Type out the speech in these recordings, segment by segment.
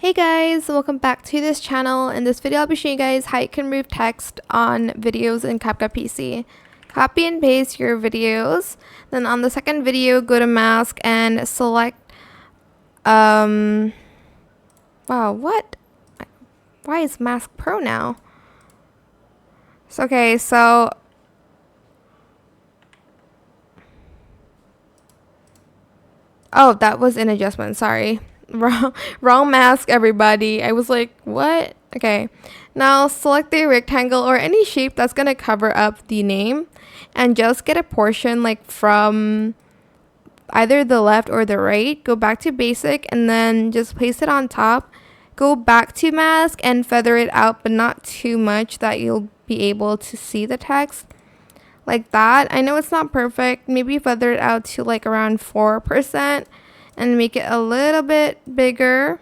Hey guys, welcome back to this channel. In this video, I'll be showing you guys how you can remove text on videos in CapCut PC. Copy and paste your videos. Then on the second video, go to mask and select, wow, what? Why is mask pro now? Okay, so oh, that was an adjustment, sorry. Wrong mask, everybody. I was like, what? Okay. Now select the rectangle or any shape that's going to cover up the name and just get a portion like from either the left or the right. Go back to basic and then just place it on top. Go back to mask and feather it out, but not too much that you'll be able to see the text. Like that. I know it's not perfect. Maybe feather it out to like around 4%. And make it a little bit bigger.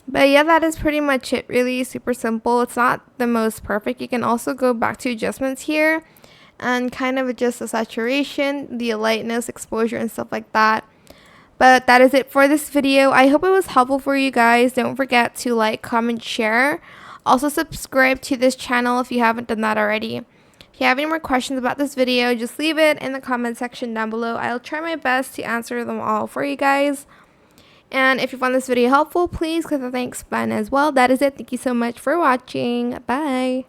But yeah, that is pretty much it. Really super simple. It's not the most perfect. You can also go back to adjustments here and kind of adjust the saturation, the lightness, exposure, and stuff like that. But that is it for this video. I hope it was helpful for you guys. Don't forget to like, comment, share. Also subscribe to this channel if you haven't done that already. If you have any more questions about this video, just leave it in the comment section down below. I'll try my best to answer them all for you guys. And if you found this video helpful, please click the thanks button as well. That is it. Thank you so much for watching. Bye.